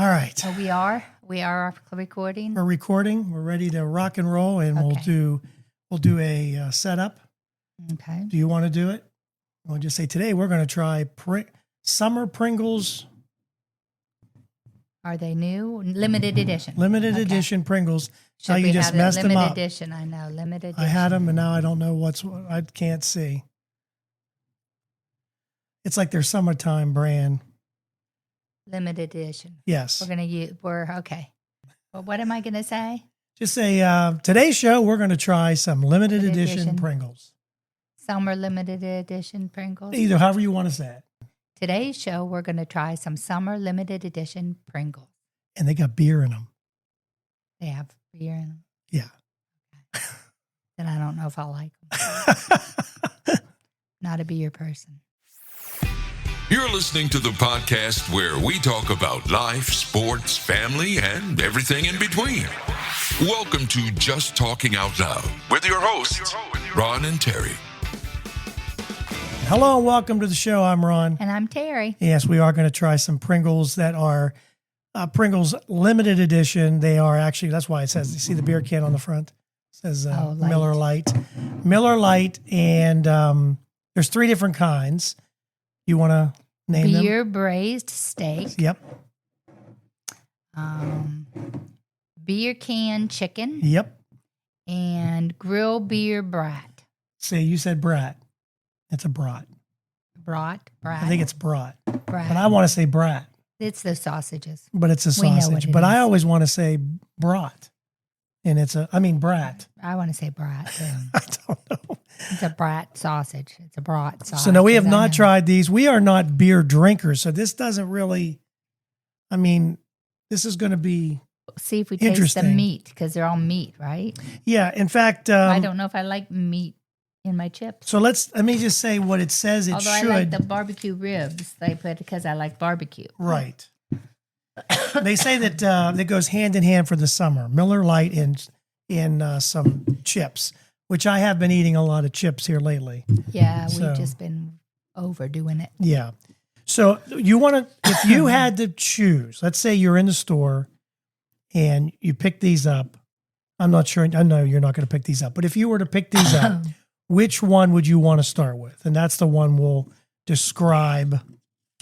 All right. So we are recording. We're recording. We're ready to rock and roll, and we'll do a setup. Okay. Do you want to do it? We'll just say today we're going to try summer Pringles. Are they new? Limited edition. Limited edition Pringles. Should Now you we just have messed them limited up. edition? I know, limited edition. I had them, and now I don't know I can't see. It's like their summertime brand. Limited edition. Yes. We're okay. Well, what am I going to say? Just say, today's show, we're going to try some limited edition Pringles. Summer limited edition Pringles. Either, however you want to say it. Today's show, we're going to try some summer limited edition Pringles. And they got beer in them. They have beer in them? Yeah. Okay. Then I don't know if I'll like them. Not a beer person. You're listening to the podcast where we talk about life, sports, family, and everything in between. Welcome to Just Talking Out Loud with your hosts, Ron and Terry. Hello and welcome to the show. I'm Ron. And I'm Terry. Yes, we are going to try some Pringles that are Pringles limited edition. They are actually, that's why it says, you see the beer can on the front? It says Miller Lite. Miller Lite, and there's 3 different kinds. You want to name them? Beer Braised Steak. Yep. Beer Can Chicken. Yep. And Grilled Beer Brat. See, you said brat. It's a brat. Brat. I think it's brat. Brat. But I want to say brat. It's the sausages. But it's a We know what sausage. it But is. I always want to say brat. And brat. I want to say brat too. I don't know. It's a brat sausage. It's a brat sausage. So no, we have not tried these. We are not beer drinkers. So this doesn't really, this is going to be See if we taste the interesting. meat, because they're all meat, right? Yeah. In fact, I don't know if I like meat in my chips. So let me just say what it says it Although should. I like the barbecue ribs they put because I like barbecue. Right. They say that that goes hand in hand for the summer. Miller Lite and some chips, which I have been eating a lot of chips here lately. Yeah, So- we've just been overdoing it. Yeah. So you want to, if you had to choose, let's say you're in the store and you pick these up. I'm not sure. I know you're not going to pick these up, but if you were to pick these up, which one would you want to start with? And that's the one we'll describe.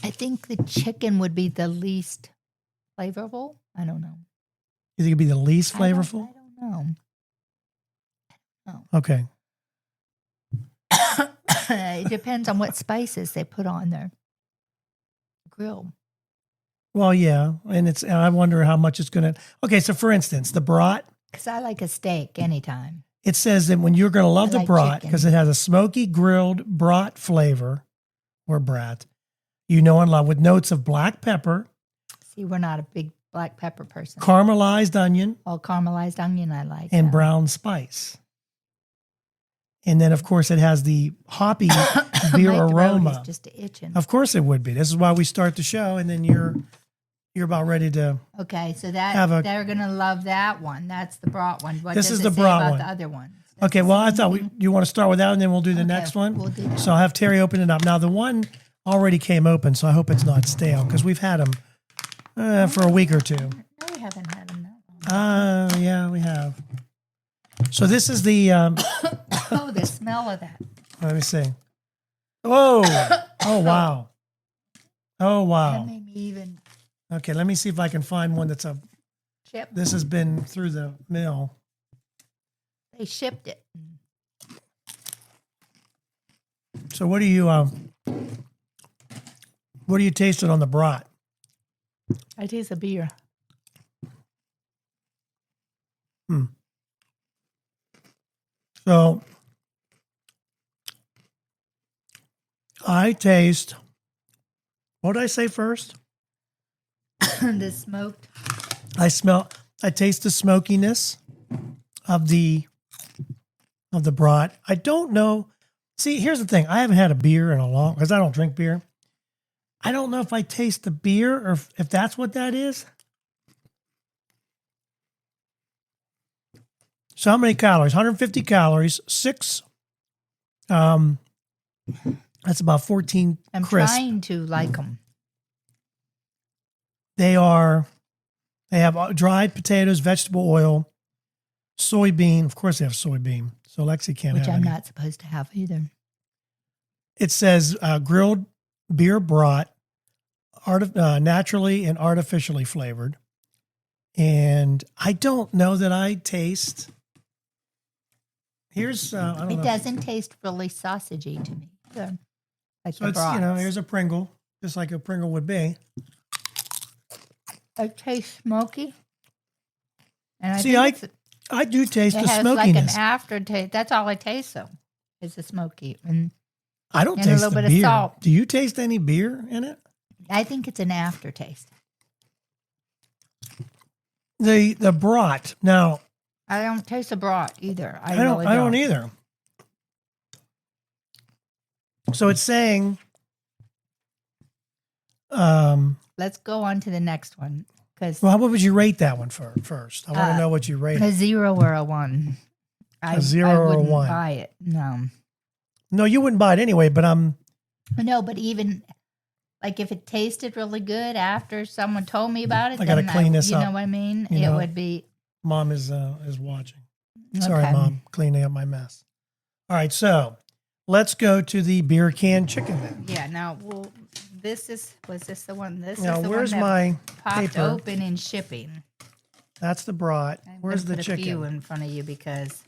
I think the chicken would be the least flavorful. I don't know. You think it'd be the least flavorful? I don't know. Okay. It depends on what spices they put on their grill. Well, yeah. And I wonder how much it's going to, okay. So for instance, the brat, Because I like a steak anytime. it says that when you're going to love I the like brat chicken. because it has a smoky grilled brat flavor or brat, you know and love with notes of black pepper, See, we're not a big black pepper person. caramelized onion, All caramelized onion I like. and brown spice. And then, of course, it has the hoppy beer My throat aroma. is just itching. Of course it would be. This is why we start the show, and then you're about ready to. Okay, so they're going to love that one. That's the brat one. What This does is it the say brat about one. the other one? Okay, well, I thought you want to start with that, and then we'll do the Okay, next one. we'll do that. So I'll have Terry open it up. Now, the one already came open, so I hope it's not stale because we've had them for a week or two. No, we haven't had them that long. Yeah, we have. So this is the. Oh, the smell of that. Let me see. Whoa! Oh wow! Oh That wow! made me even Okay, let me see if I can find one that's chip. This has been through the mill. They shipped it. So what do you tasting on the brat? I taste the beer. So I taste. What did I say first? The smoked. I taste the smokiness of the brat. I don't know. See, here's the thing. I haven't had a beer in a long, because I don't drink beer. I don't know if I taste the beer or if that's what that is. So how many calories? 150 calories, 6. That's about 14 I'm crisp. trying to like them. They are They have dried potatoes, vegetable oil, soybean. Of course, they have soybean. So Lexi can't Which have I'm any. not supposed to have either. It says grilled beer brat, naturally and artificially flavored. And I don't know that I taste. Here's I don't It know. doesn't taste really sausagey to me. Either. Like So the it's brats. here's a Pringle, just like a Pringle would be. It tastes smoky. And I See, think I do taste it the has like smokiness. an aftertaste. That's all I taste, though, is the smoky. And I don't and a taste little the bit of beer. salt. Do you taste any beer in it? I think it's an aftertaste. The brat. Now I don't taste the brat either. I don't. really I don't either. So it's saying, Let's go on to the next one. Because well, what would you rate that one first? I want to know what you rate a it. 0 or a 1. A 0 or a wouldn't 1. buy it. No. No, you wouldn't buy it anyway, but No, but even like if it tasted really good after someone told me about it, I gotta then clean this you up. know what I mean? You It know? would be Mom is watching. Sorry, okay. Mom, cleaning up my mess. All right, so let's go to the beer can chicken then. Yeah. Now, was this the one? This Now, is the where's one that my popped paper? open in shipping. That's the brat. I'm Where's gonna the put a few chicken? in front of you because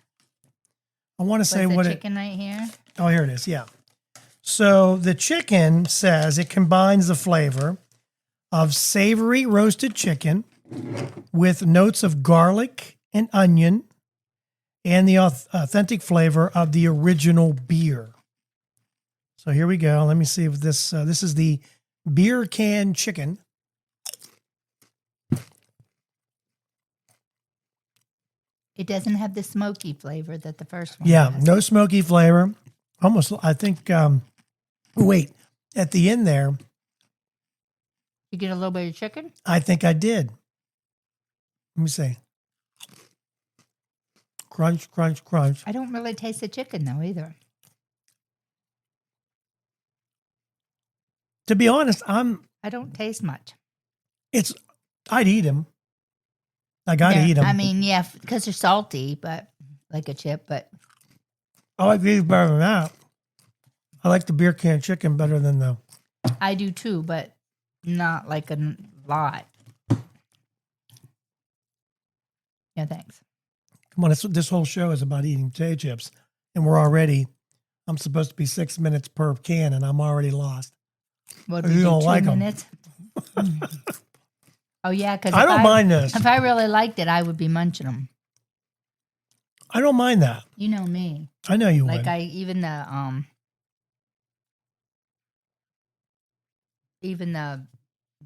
I want to say was what the it. chicken right here? Oh, here it is. Yeah. So the chicken says it combines the flavor of savory roasted chicken with notes of garlic and onion and the authentic flavor of the original beer. So here we go. Let me see if this is the beer can chicken. It doesn't have the smoky flavor that the first one Yeah, has. no smoky flavor. Almost, I think, wait, at the end there, You get a little bit of chicken? I think I did. Let me see. Crunch, crunch, crunch. I don't really taste the chicken though either. To be honest, I don't taste much. I'd eat them. I got to They're- eat them. I mean, yeah, because they're salty, but like a chip, but I like these better than that. I like the beer can chicken better than the. I do too, but not like a lot. Yeah, thanks. Come on, this whole show is about eating potato chips, and I'm supposed to be 6 minutes per can, and I'm already lost. What You do don't do, like 'em. 2 minutes? Oh yeah, because I don't mind this. If I really liked it, I would be munching them. I don't mind that. You know me. I know you Like would. even the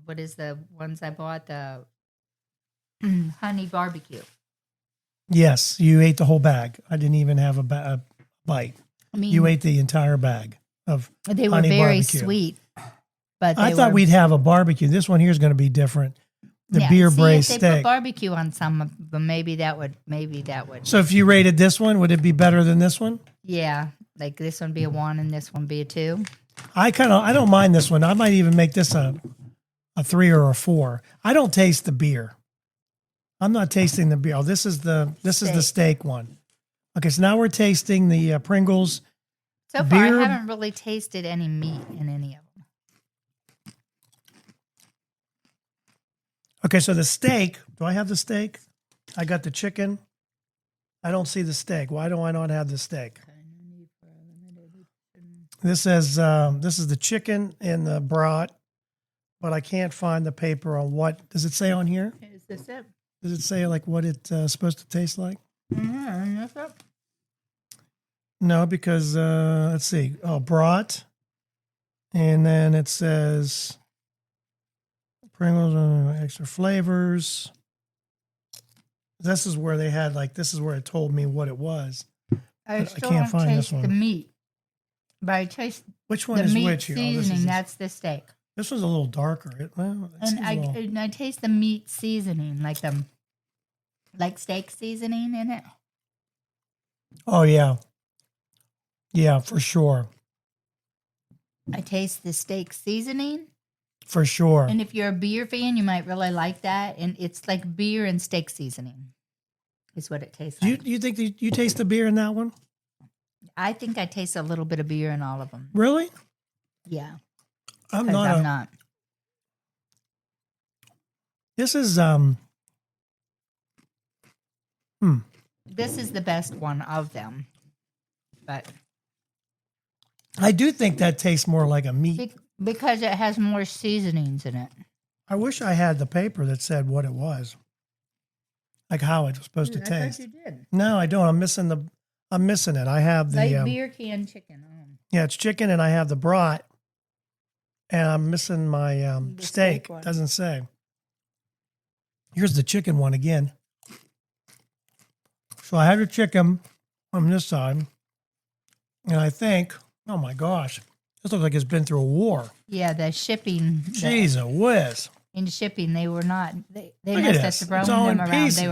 what is the ones I bought, the honey barbecue. Yes, you ate the whole bag. I didn't even have a bite. I mean, You ate the entire bag of. they were honey very barbecue. sweet, but I they thought were, we'd have a barbecue. This one here is going to be different. The yeah, beer see, braised if they put steak. barbecue on some, but maybe that would. So if you rated this one, would it be better than this one? Yeah, like this one be a 1 and this one be a 2. I don't mind this one. I might even make this a 3 or a 4. I don't taste the beer. I'm not tasting the beer. Oh, this is the steak one. Okay, so now we're tasting the Pringles. So far, Beer- I haven't really tasted any meat in any of them. Okay, so the steak. Do I have the steak? I got the chicken. I don't see the steak. Why do I not have the steak? This says this is the chicken and the brat, but I can't find the paper on what. Does it say on here? Is this it? Does it say like what it's supposed to taste like? Mm-hmm. Is this it? No, because let's see. Oh, brat, and then it says Pringles extra flavors. This is where they had this is where it told me what it was. I can't still don't find this taste the one. meat, but I taste Which one the is meat which here? Oh, this seasoning. is that's the steak, this one's a little darker. It and seems a little- and I taste the meat seasoning, like steak seasoning in it. oh yeah, yeah, for sure. I taste the steak seasoning, For sure. And if you're a beer fan, you might really like that. And it's like beer and steak seasoning is what it tastes like. You think that you taste the beer in that one? I think I taste a little bit of beer in all of them. Really? Yeah. I'm 'Cause not. I'm not. This is This is the best one of them. But I do think that tastes more like a meat. because it has more seasonings in it. I wish I had the paper that said what it was, like how it was supposed to I taste. thought you did. No, I don't. I'm missing it. I have the Like beer canned chicken. yeah, it's chicken, and I have the brat, and I'm missing my The steak. steak one. Doesn't say. Here's the chicken one again. So I have the chicken on this side, and I think, oh my gosh, this looks like it's been through a war. Yeah, the shipping. Jeez, a whiz. In shipping, they were not. They Look at must this. have thrown It's all them in around. pieces.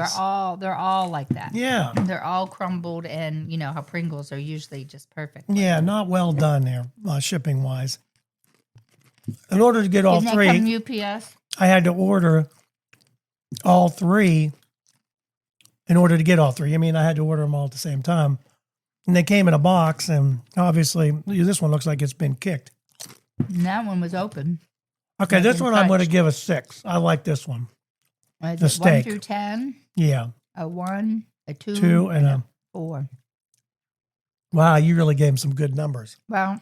They're all like that. Yeah. They're all crumbled, and you know how Pringles are usually just perfect. Yeah, not well done there, shipping wise. In order to get all Didn't three, that come UPS? I had to order all three in order to get all three. I mean, I had to order them all at the same time. And they came in a box, and obviously, this one looks like it's been kicked. And that one was open. Okay, Not this been one I'm going to touched. give a 6. I like this one. Was The it steak. 1 through 10, Yeah, a 1, a 2, 2 and a 4. wow. You really gave him some good numbers. Well,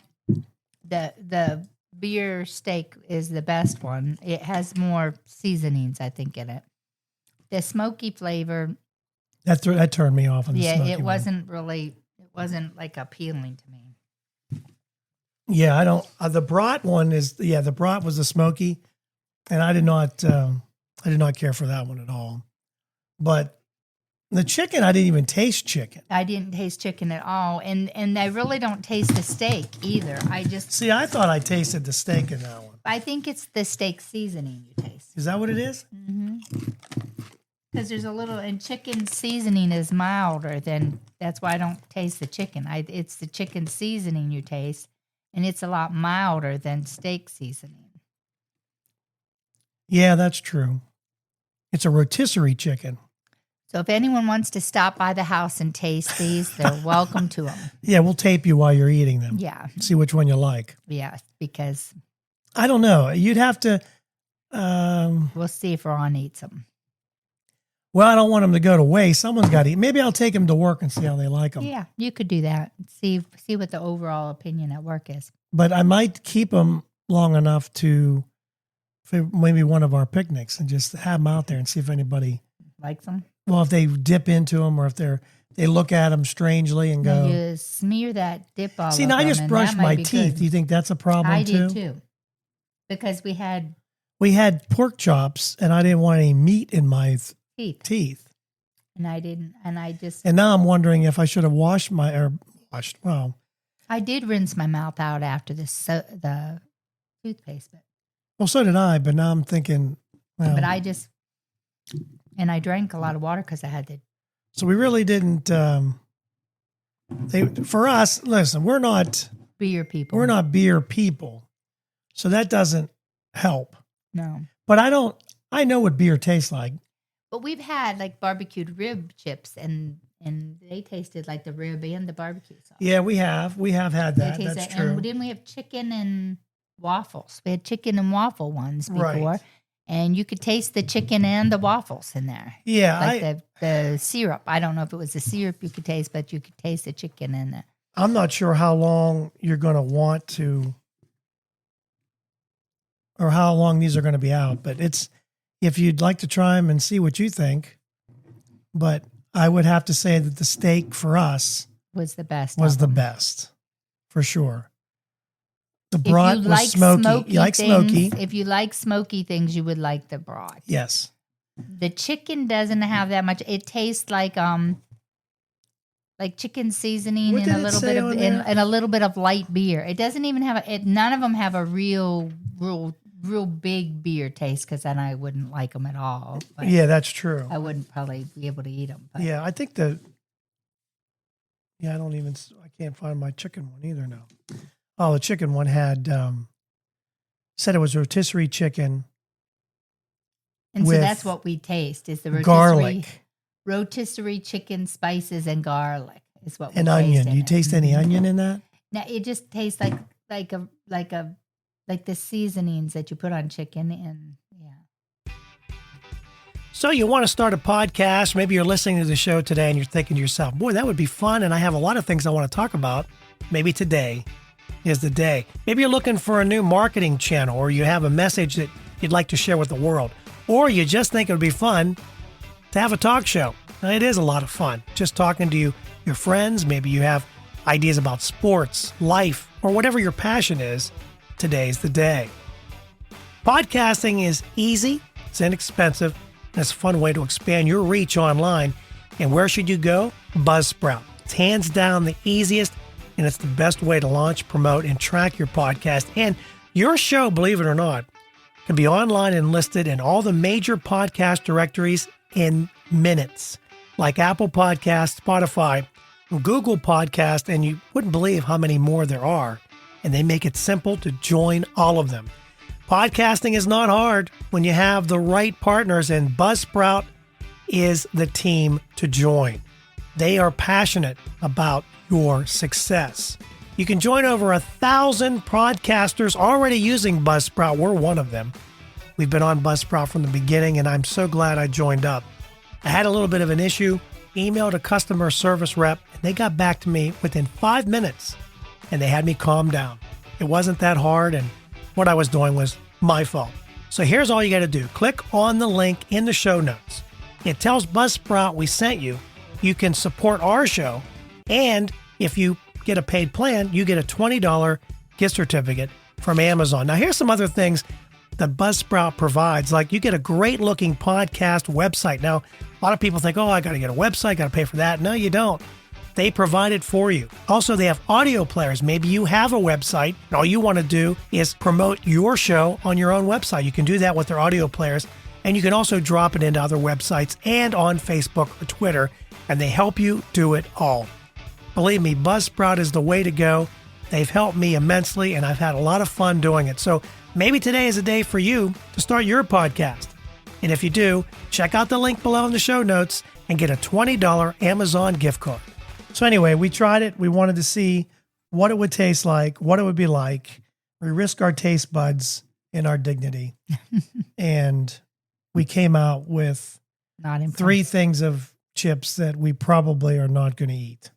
the beer steak is the best one. It has more seasonings, I think, in it. The smoky flavor, That turned me off on the yeah, smoky it one. wasn't like appealing to me. Yeah, I don't. The brat one is the brat was the smoky, and I did not care for that one at all. But the chicken, I didn't even taste chicken. I didn't taste chicken at all, and I really don't taste the steak either. See, I thought I tasted the steak in that one. I think it's the steak seasoning you taste. Is that what it is? Because there's a little, and chicken seasoning is milder than, that's why I don't taste the chicken. It's the chicken seasoning you taste, and it's a lot milder than steak seasoning. Yeah, that's true. It's a rotisserie chicken. So if anyone wants to stop by the house and taste these, they're welcome to them. Yeah, we'll tape you while you're eating them. Yeah, See which one you like. yeah, because I don't know. You'd have to. we'll see if Ron eats them. Well, I don't want them to go to waste. Someone's got to eat. Maybe I'll take them to work and see how they like them. Yeah, you could do that. See what the overall opinion at work is. But I might keep them long enough to for maybe one of our picnics and just have them out there and see if anybody. Like them? Well, if they dip into them or if they look at them strangely and Now go. you smear that dip all See, over now I them, just and brushed that might my be teeth. good. Do you think that's a problem I too? did too. Because we had We had pork chops and I didn't want any meat in my teeth. teeth. And And now I'm wondering if I should have washed. Well, I did rinse my mouth out after the toothpaste, well, so did I. But now I'm thinking, well, but I drank a lot of water because I had to. so we really didn't. For us, listen, we're not Beer beer people, so that doesn't help. No. But I know what beer tastes like. But we've had like barbecued rib chips and they tasted like the rib and the barbecue sauce. Yeah, we have had that. They That's tasted, true. and didn't we have chicken and waffles? We had chicken and waffle ones before. Right. And you could taste the chicken and the waffles in there. Yeah, Like the syrup. I don't know if it was the syrup you could taste, but you could taste the chicken in it. I'm not sure how long you're going to want to, or how long these are going to be out. But if you'd like to try them and see what you think. But I would have to say that the steak for us Was the best. was of the them. best, for sure. The If brat you was like smoky. You like things, smoky? If you like smoky things, you would like the brat. Yes. The chicken doesn't have that much. It tastes like chicken seasoning What and did a it little say bit of on there? and a little bit of light beer. It doesn't even have none of them have a real big beer taste because then I wouldn't like them at all. But Yeah, that's true. I wouldn't probably be able to eat them. But Yeah, I think I can't find my chicken one either now. Oh, the chicken one had said it was rotisserie chicken And so with that's what we taste is the rotisserie chicken spices and garlic is what we and taste onion. in Do you it. taste any onion in that? Now it just tastes like the seasonings that you put on chicken and yeah. So you want to start a podcast, maybe you're listening to the show today and you're thinking to yourself, boy, that would be fun. And I have a lot of things I want to talk about. Maybe today is the day. Maybe you're looking for a new marketing channel, or you have a message that you'd like to share with the world, or you just think it would be fun to have a talk show. Now, it is a lot of fun just talking to your friends. Maybe you have ideas about sports, life, or whatever your passion is. Today's the day. Podcasting is easy, it's inexpensive, and it's a fun way to expand your reach online. And where should you go? Buzzsprout. It's hands down the easiest, and it's the best way to launch, promote, and track your podcast. And your show, believe it or not, can be online and listed in all the major podcast directories in minutes, like Apple Podcasts, Spotify, Google Podcast, and you wouldn't believe how many more there are. And they make it simple to join all of them. Podcasting is not hard when you have the right partners, and Buzzsprout is the team to join. They are passionate about your success. You can join over 1,000 podcasters already using Buzzsprout. We're one of them. We've been on Buzzsprout from the beginning, and I'm so glad I joined up. I had a little bit of an issue, emailed a customer service rep, and they got back to me within 5 minutes, and they had me calm down. It wasn't that hard, and what I was doing was my fault. So here's all you got to do. Click on the link in the show notes. It tells Buzzsprout we sent you. You can support our show, and if you get a paid plan, you get a $20 gift certificate from Amazon. Now, here's some other things that Buzzsprout provides. Like, you get a great looking podcast website. Now, a lot of people think, oh, I got to get a website, got to pay for that. No, you don't. They provide it for you. Also, they have audio players. Maybe you have a website, and all you want to do is promote your show on your own website. You can do that with their audio players, and you can also drop it into other websites and on Facebook or Twitter, and they help you do it all. Believe me, Buzzsprout is the way to go. They've helped me immensely, and I've had a lot of fun doing it. So maybe today is a day for you to start your podcast. And if you do, check out the link below in the show notes and get a $20 Amazon gift card. So anyway, we tried it. We wanted to see what it would taste like, what it would be like. We risk our taste buds and our dignity. And we came out with Not impressed. 3 things of chips that we probably are not going to eat.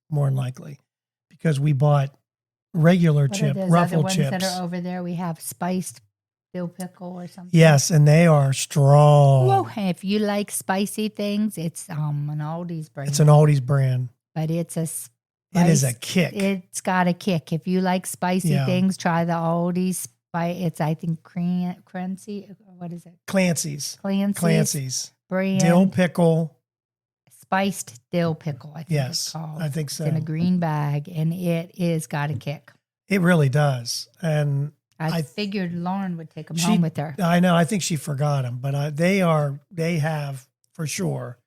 More than likely, because we bought regular What chip, are those ruffled other ones chips. that are over there? We have spiced dill pickle or something. Yes, and they are strong. Whoa, if you like spicy things, it's an Aldi's brand. It's an Aldi's brand. But it's a It is a kick. It's got a kick. If you like spicy things, try the Aldi's. It's, I think, Clancy. What is it? Clancy's brand. dill pickle. Spiced dill pickle, I think Yes, it's called. I think so. It's in a green bag, and it is got a kick. It really does. And I figured Lauren would take them home with her. I know. I think she forgot them, but they have for sure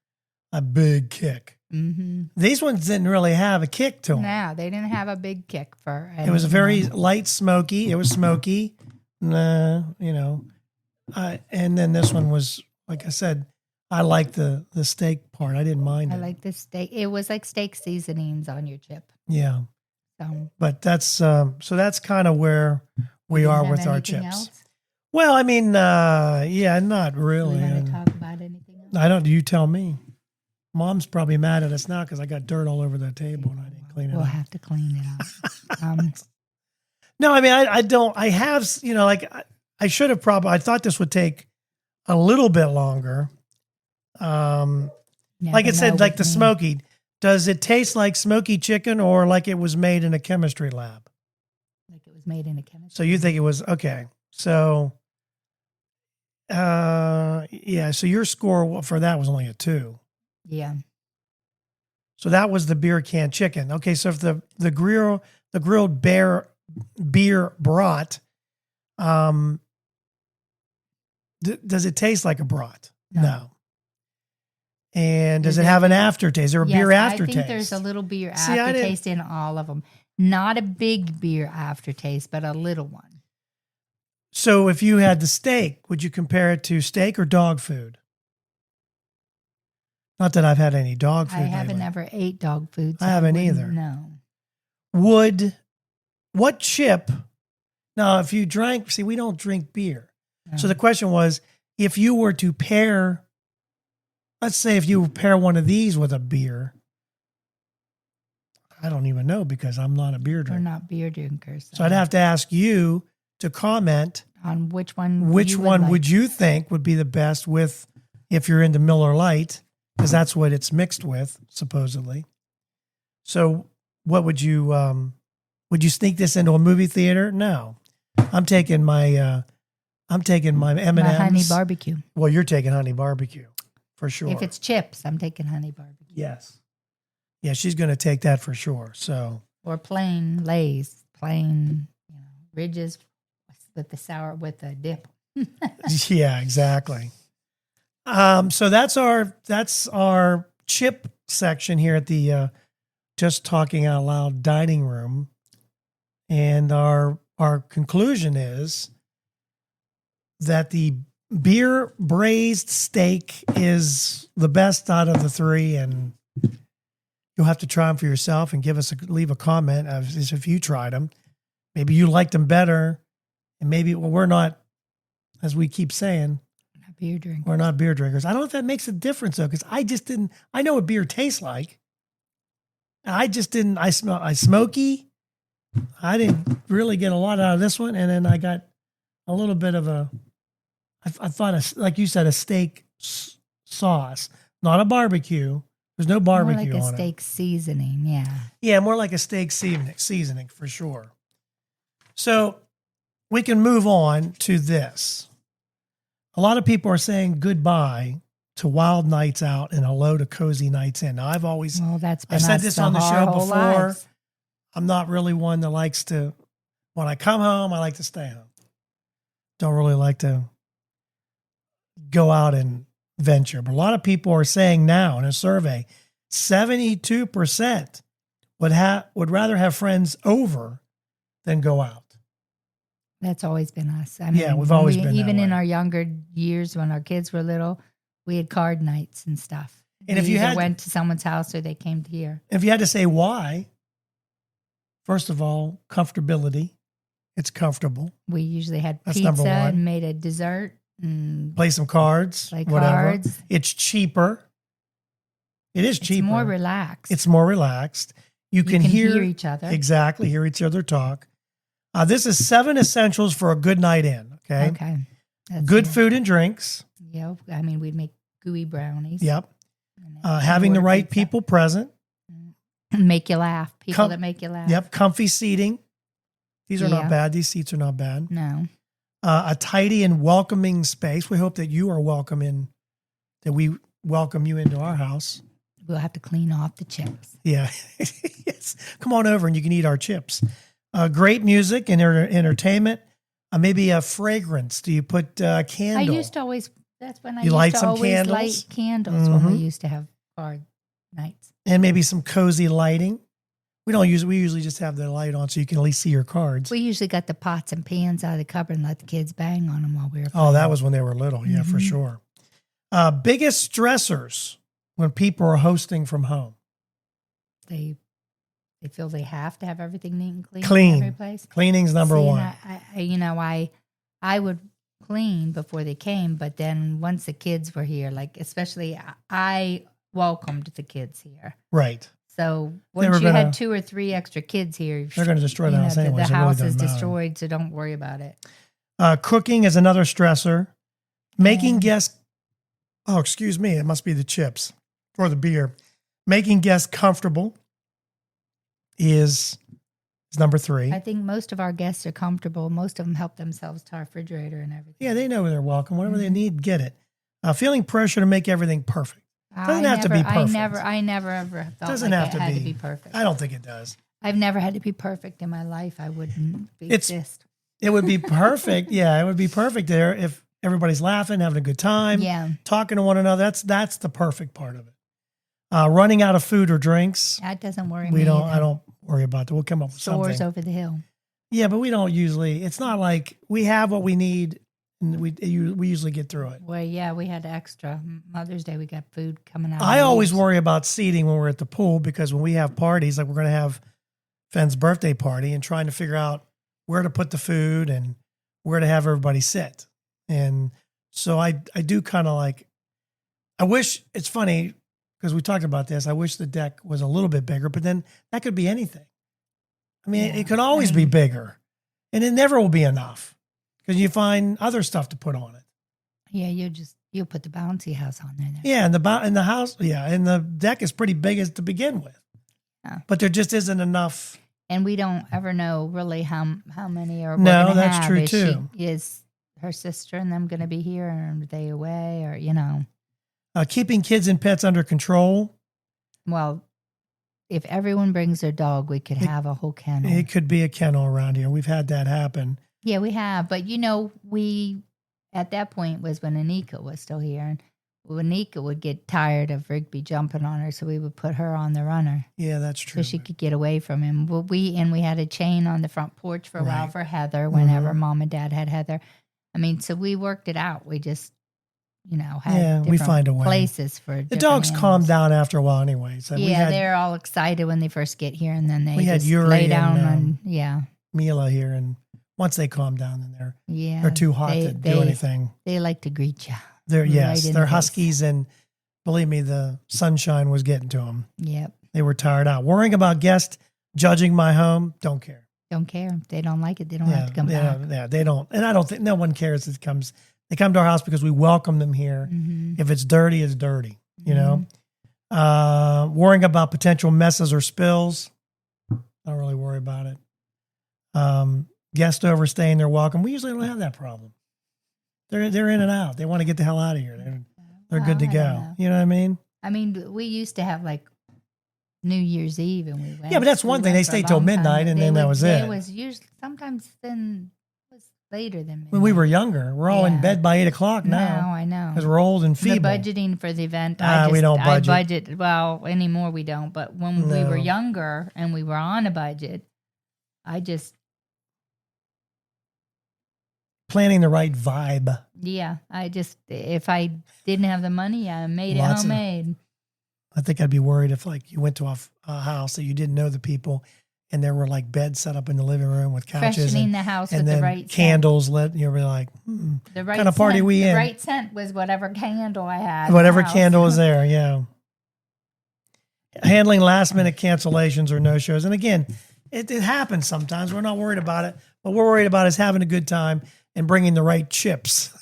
a big kick. Mm-hmm. These ones didn't really have a kick to them. No, they didn't have a big kick for It was a very light smoky. It was smoky. And then this one was, like I said, I like the steak part. I didn't mind it. I like the steak. It was like steak seasonings on your chip. Yeah. So, But that's kind of where we are with our chips. Else? Well, I mean, not really. Are we going to talk about anything else? I don't. You tell me. Mom's probably mad at us now because I got dirt all over the table and I didn't clean it up. We'll have to clean it up. No, I mean, I don't. I have, I should have probably. I thought this would take a little bit longer. Like it said, like the smoky. Does it taste like smoky chicken or like it was made in a chemistry lab? Like it was made in a chemistry. So you think it was okay? So, So your score for that was only a 2. Yeah. So that was the beer can chicken. Okay, so if the grilled beer brat, does it taste like a brat? No. And does it have an aftertaste or a beer aftertaste? I think there's a little beer aftertaste in all of them. Not a big beer aftertaste, but a little one. So if you had the steak, would you compare it to steak or dog food? Not that I've had any dog food. I haven't lately. ever ate dog food. I haven't wouldn't either. know. What chip? Now, if you drank, see, we don't drink beer. No. So the question was, if you were to pair, let's say if you pair one of these with a beer, I don't even know because I'm not a beer We're drinker. not beer drinkers. So I'd have to ask you to comment on which one. which one would you think would be the best with, if you're into Miller Lite, because that's what it's mixed with, supposedly. So what would you sneak this into a movie theater? No. I'm taking my M&Ms. My honey barbecue. Well, you're taking honey barbecue for sure. If it's chips, I'm taking honey barbecue. Yes. Yeah, she's going to take that for sure. So Or plain Lay's, plain Ridges with the dip. yeah, exactly. So that's our chip section here at the Just Talking Out Loud dining room, and our conclusion is that the Beer Braised Steak is the best out of the three, and you'll have to try them for yourself and leave a comment as if you tried them. Maybe you liked them better, and maybe we're not, as we keep saying, Beer drinkers. we're not beer drinkers. I don't know if that makes a difference though, because I know what beer tastes like. I smoky. I didn't really get a lot out of this one. And then I got a little bit of I thought, like you said, a steak sauce, not a barbecue. There's no barbecue more like on a steak seasoning, yeah. Yeah, more like a steak seasoning for sure. So we can move on to this. A lot of people are saying goodbye to wild nights out and hello to cozy nights in. Now, I've said this on the show before. Lives. I'm not really one that likes to, when I come home, I like to stay home. Don't really like to go out and venture. But a lot of people are saying now in a survey, 72% would rather have friends over than go out. That's always been us. I mean, Yeah, we've always been that even in way. our younger years when our kids were little, we had card nights and stuff. And we if you either had- went to someone's house or they came to here. If you had to say why, first of all, comfortability. It's comfortable. We usually had That's pizza number one. and made a dessert and Play some cards, play whatever. cards. It's cheaper. It is It's cheaper. more relaxed. It's more relaxed. You can hear each other. Exactly, hear each other talk. This is 7 essentials for a good night in. Okay. Okay. That's Good it. food and drinks. Yeah. I mean, we'd make gooey brownies. Yep. And then Having the order right pizza. people present. Make you laugh. People Com- that make you laugh. Yep. Comfy seating. These are not Yeah. bad. These seats are not bad. No. A tidy and welcoming space. We hope that you are that we welcome you into our house. We'll have to clean off the chips. Yeah. Yes. Come on over and you can eat our chips. Great music and entertainment. Maybe a fragrance. Do you put candle? I used to always, that's when I You used light to some always candles? light candles when we Mhm. used to have card nights. And maybe some cozy lighting. We usually just have the light on so you can at least see your cards. We usually got the pots and pans out of the cupboard and let the kids bang on them while we were Oh, that was when they were little. Yeah, for Mhm. sure. Biggest stressors when people are hosting from home. They feel they have to have everything neat and clean. Clean. In every place. Cleaning's number See, one. and I would clean before they came, but then once the kids were here, like especially I welcomed the kids here. Right. So They were once you gonna- had 2 or 3 extra kids here, They're going to destroy the house anyway. the so it really house is doesn't matter. destroyed, so don't worry about it. Cooking is another stressor. Making And- guests, excuse me, it must be the chips or the beer. Making guests comfortable is number 3. I think most of our guests are comfortable. Most of them help themselves to our refrigerator and everything. Yeah, they know they're welcome. Whatever they Mhm. need, get it. Feeling pressure to make everything perfect. Doesn't have to be perfect. I never ever felt Doesn't like have to I had be. to be perfect. I don't think it does. I've never had to be perfect in my life. I wouldn't It's- exist. It would be perfect. Yeah, it would be perfect there if everybody's laughing, having a good time, Yeah, talking to one another. That's the perfect part of it. Running out of food or drinks, that doesn't worry we me. don't. either. I don't worry about that. We'll come up with Stores something. over the hill. Yeah, but we don't usually. It's not like we have what we need, and we usually get through it. Well, yeah, we had extra. Mother's Day, we got food coming out. I always worry about seating when we're at the pool because when we have parties, like we're going to have Fenn's birthday party, and trying to figure out where to put the food and where to have everybody sit. And so I do kind of like. I wish it's funny because we talked about this. I wish the deck was a little bit bigger, but then that could be anything. I mean, it could always be bigger, and it never will be enough because you find other stuff to put on it. Yeah, you'll put the bouncy house on there. Yeah, and the house, and the deck is pretty big as to begin with. Yeah. But there just isn't enough. And we don't ever know really how many are. No, that's true too. Is her sister and them going to be here, or are they away, or keeping kids and pets under control. Well, if everyone brings their dog, we could have a whole kennel. It could be a kennel around here. We've had that happen. Yeah, we have. But, we, at that point was when Anika was still here. And Anika would get tired of Rigby jumping on her, so we would put her on the runner. Yeah, that's true. So she could get away from him. We had a chain on the front porch for a while for Heather whenever Mom and Dad had Heather. I mean, so we worked it out. We just... had we find a way. Places for the dogs animals. Calm down after a while anyway. So they're all excited when they first get here, and then they had just Yuri lay down and Mila here, and once they calm down, then they're too hot to do anything. They like to greet you. They're huskies, and believe me, the sunshine was getting to them. Yep, they were tired out. Worrying about guests judging my home, don't care. Don't care. If they don't like it, they don't have to come back. Yeah, they don't, and I don't think no one cares. It comes. They come to our house because we welcome them here. Mm-hmm. If it's dirty, it's dirty, Worrying about potential messes or spills. I don't really worry about it. Guests overstaying their welcome. We usually don't have that problem. They're in and out. They want to get the hell out of here. They're good to go. You know what I mean? I mean, we used to have like New Year's Eve, and we went. Yeah, but that's one thing. They stayed till midnight, and then that was it. It was usually sometimes then. Later than midnight. When we were younger. We're all in bed by 8 o'clock now. No, I know. Because we're old and feeble. The budgeting for the event, we don't budget. Well, anymore we don't. But when we were younger and we were on a budget, planning the right vibe. Yeah, if I didn't have the money, I made it homemade. I think I'd be worried if you went to a house that you didn't know the people, and there were beds set up in the living room with couches. Freshening the house and with then the right candles lit. You'll be like, the right kind of party we in? The right scent was whatever candle I had. Whatever candle was there, yeah. Handling last minute cancellations or no shows. And again, it happens sometimes. We're not worried about it. What we're worried about is having a good time and bringing the right chips.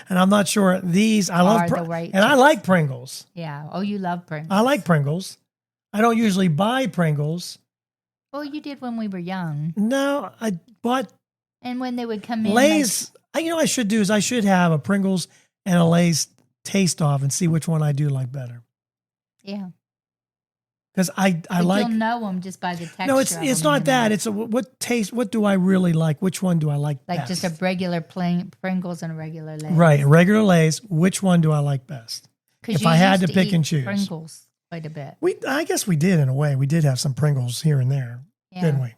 And I'm not sure these. I love I like Pringles. Yeah. Oh, you love Pringles. I like Pringles. I don't usually buy Pringles. Well, you did when we were young. No, I bought. And when they would come in, Lay's. What I should do is I should have a Pringles and a Lay's taste off and see which one I do like better. Yeah. Because I like. You'll know them just by the texture. No, it's not that. It's what taste. What do I really like? Which one do I like best? Like just a regular plain Pringles and a regular Lay's. Right, regular Lay's. Which one do I like best? If I had to pick and choose. Pringles quite a bit. I guess we did in a way. We did have some Pringles here and there, didn't we?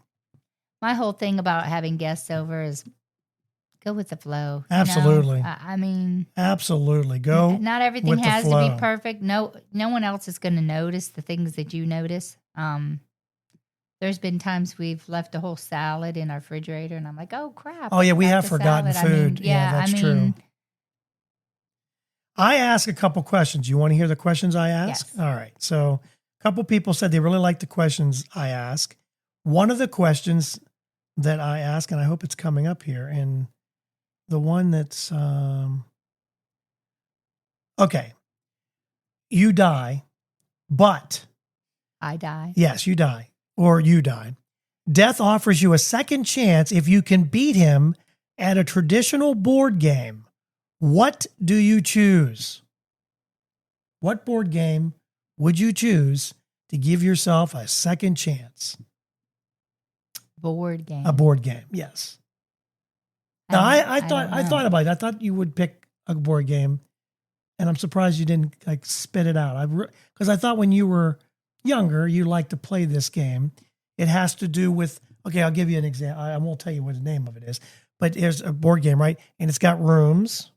My whole thing about having guests over is go with the flow. Absolutely. I mean, absolutely. Go. Not everything has to be perfect. No one else is going to notice the things that you notice. There's been times we've left a whole salad in our refrigerator, and I'm like, oh crap! Oh yeah, we have forgotten food. That's true. I ask a couple questions. You want to hear the questions I ask? Yes. All right. So a couple people said they really like the questions I ask. One of the questions that I ask, and I hope it's coming up here, and the one that's, okay. You die, but. I die. Yes, you die. Or you die. Death offers you a second chance if you can beat him at a traditional board game. What do you choose? What board game would you choose to give yourself a second chance? Board game. A board game, yes. Now, I thought about it. I thought you would pick a board game, and I'm surprised you didn't spit it out. Because I thought when you were younger, you liked to play this game. It has to do with Okay, I'll give you an example. I won't tell you what the name of it is, but there's a board game, right? And it's got rooms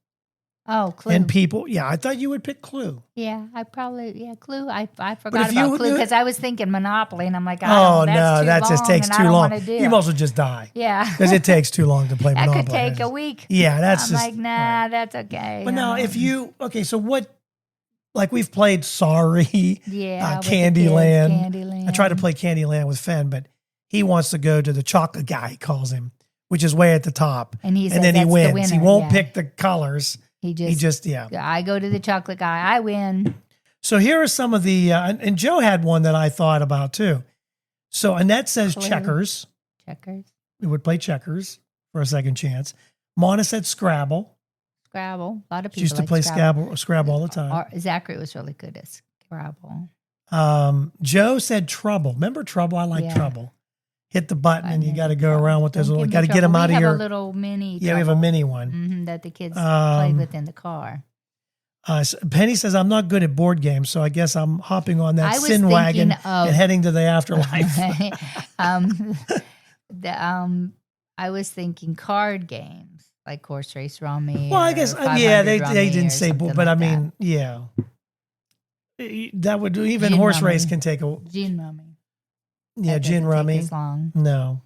Oh, Clue. and people. Yeah, I thought you would pick Clue. Yeah, Clue. I if forgot you about Clue knew- because I was thinking Monopoly, and I'm like, Oh, that's no, too that long, just takes and I too don't long. wanna do You it. might as well just die Yeah, because it takes too long to play that Monopoly. could take a week. Yeah, that's I'm just. like, nah, that's okay. But now, so what, like we've played Sorry, with the kids, Candyland. Candyland. I tried to play Candyland with Fenn, but he wants to go to the chocolate guy, he calls him, which is way at the top. And he says then he that's the wins. He winner, won't yeah. pick the colors. He Yeah. I go to the chocolate guy. I win. So here are some of the, and Joe had one that I thought about too. So Annette says Clue. checkers. Checkers, We would play checkers for a second chance. Mona said Scrabble. Scrabble. A lot of people She used to like play Scrabble all the time. Zachary was really good at Scrabble. Joe said Trouble. Remember Trouble? I like Yeah. Trouble. Hit the button and you got to go Trouble. around with those Don't little, give got me to get them trouble. out We of have your. a little mini. Yeah, we have a Trouble. mini one. Mhm, that the kids played with in the car. Penny says, I'm not good at board games, so I guess I'm hopping on that I was sin wagon thinking of- and heading to the afterlife. I was thinking card games like Horse Race Rummy. Well, I or guess, 500 they Rummy didn't or say, something but I like mean, yeah. That would, even Gin horse rummy. race can take a, that. Gin Rummy. yeah, That gin doesn't take rummy. as long. No.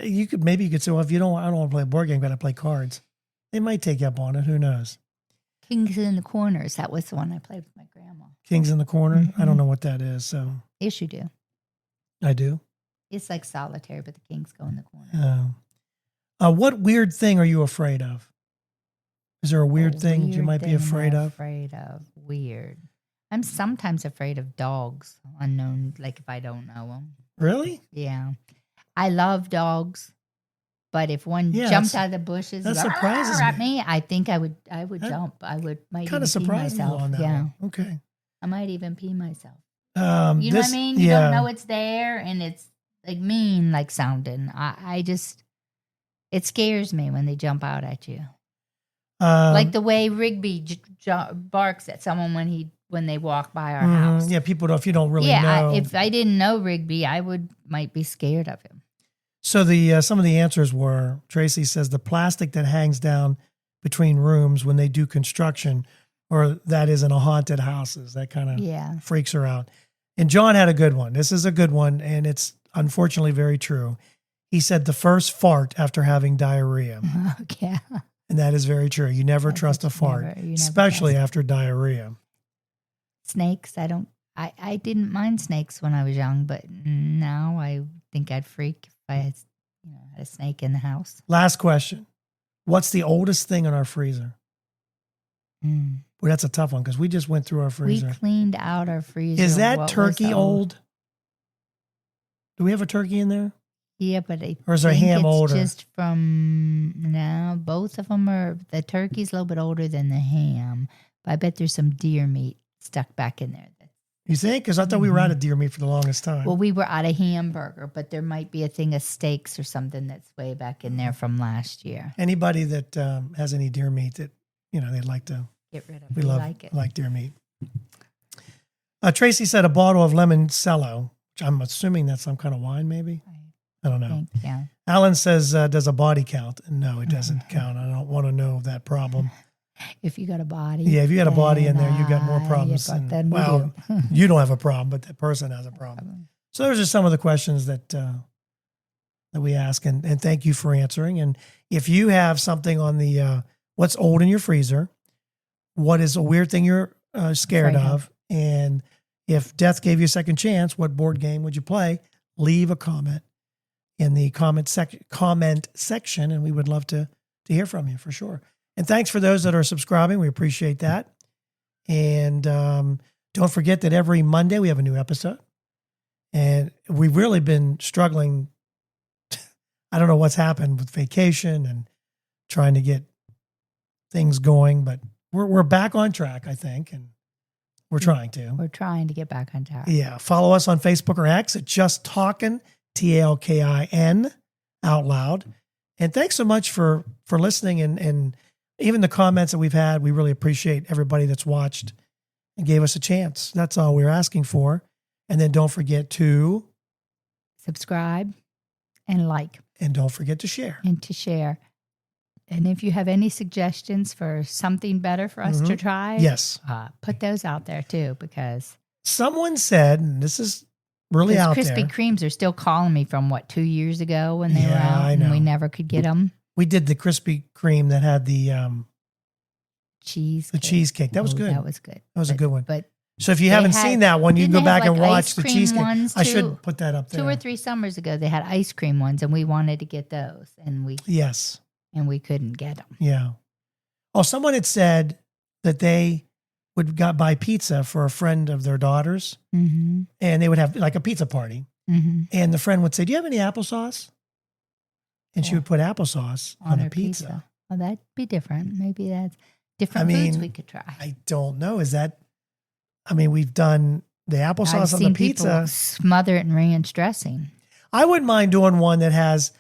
Maybe you could say, well, if you don't, I don't want to play a board game, got to play cards. They might take you up on it. Who knows? Kings in the Corners. That was the one I played with my grandma. Kings in the Corner. I Mm-hmm. don't know what that is. So Yes, you do. I do. It's like solitaire, but the kings go in the corner. What weird thing are you afraid of? Is there a weird thing you Weird might be thing afraid I'm of? Afraid of. Weird. I'm sometimes afraid of dogs, unknown, like if I don't know them. Really? Yeah. I love dogs, but if one Yeah, jumped out of the bushes that "Arr!" surprises at me. me, I think I would That jump. I might Kind even of pee surprised me myself. on that Yeah. one. Okay. I might even pee myself. You You know what I mean? You yeah. don't know it's there and it's like mean, like sounding. I just, it scares me when they jump out at you. Like the way Rigby barks at someone when they walk by our house. Yeah, people don't, if you don't really know. If I didn't know Rigby, might be scared of him. So some of the answers were, Tracy says the plastic that hangs down between rooms when they do construction, or that is in a haunted houses. That kind of freaks her out. And John had a good one. This is a good one, and it's unfortunately very true. He said the first fart after having diarrhea. Yeah. And that is very true. You never trust a fart, you never especially trust. after diarrhea. Snakes, I didn't mind snakes when I was young, but now I think I'd freak if I had a snake in the house. Last question. What's the oldest thing in our freezer? Well, that's a tough one because we just went through our freezer. We cleaned out our freezer. Is that What was turkey old? Do we have a turkey in there? Yeah, but Or is our think ham it's older? just from now. Both of them are. The turkey's a little bit older than the ham, but I bet there's some deer meat stuck back in there. You think? Because I thought we were out of deer meat for the longest time. Well, we were out of hamburger, but there might be a thing of steaks or something that's way back in there from last year. Anybody that has any deer meat that they'd like to Get rid of. we like it. like deer meat. Tracy said a bottle of Limoncello, which I'm assuming that's some kind of wine, maybe. I don't know. Yeah. Alan says, does a body count? No, it doesn't count. I don't want to know that problem. If you got a body. Yeah, if you got a body in there, you got more then, problems. than we do. You don't have a problem, but that person has a problem. So those are some of the questions that we ask, and thank you for answering. And if you have something on the what's old in your freezer, what is a weird thing you're scared of, and if death gave you a second chance, what board game would you play? Leave a comment in the comment section, and we would love to hear from you for sure. And thanks for those that are subscribing. We appreciate that. And don't forget that every Monday we have a new episode. And we've really been struggling. I don't know what's happened with vacation and trying to get things going, but we're back on track, I think, and we're trying to. We're trying to get back on track. Yeah. Follow us on Facebook or X at Just Talkin', TALKIN, out loud. And thanks so much for listening and even the comments that we've had. We really appreciate everybody that's watched and gave us a chance. That's all we're asking for. And then don't forget to Subscribe and like. And don't forget to share. And to share. And if you have any suggestions for something better for us to try, Yes. Put those out there too, because someone said, and this is really out Krispy there. Kremes are still calling me from 2 years ago when they were Yeah, out I and know. we never could get them. We did the Krispy Kreme that had the Cheesecake. cheesecake. That was good. That was good. That was a good one. But So if you They haven't had- seen that one, you can didn't go they have, back and like, watch ice the cream cheesecake. ones, I too? should put that up there. 2 or 3 summers ago, they had ice cream ones, and we wanted to get those, and we Yes. couldn't get them. Yeah. Oh, someone had said that they would buy pizza for a friend of their daughter's, Mm-hmm. and they would have like a pizza party. Mm-hmm. And the friend would say, "Do you have any applesauce?" And she Yeah. would put applesauce on her the pizza. Well, that'd be different. Maybe that's different foods we could try. I don't know. Is that? I mean, we've done the I've applesauce on the seen pizza. people smother it in ranch dressing. I wouldn't mind doing one that has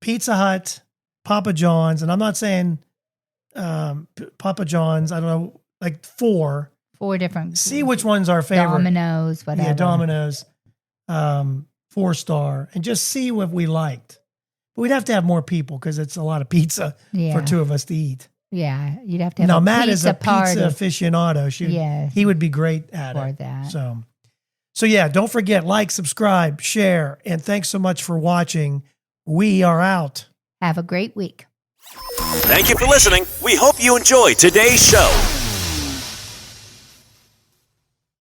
Pizza Hut, Papa John's, and I'm not saying Papa John's. I don't know, like 4. 4 different. See which one's our favorite. Domino's, whatever. Yeah, Domino's, 4-star, and just see what we liked. But we'd have to have more people because it's a lot of pizza Yeah. for 2 of us to eat. Yeah, you'd have to have Now, a Matt pizza is a party pizza aficionado. Yeah. He would be great at for it. that. So yeah, don't forget, like, subscribe, share, and thanks so much for watching. We are out. Have a great week. Thank you for listening. We hope you enjoyed today's show.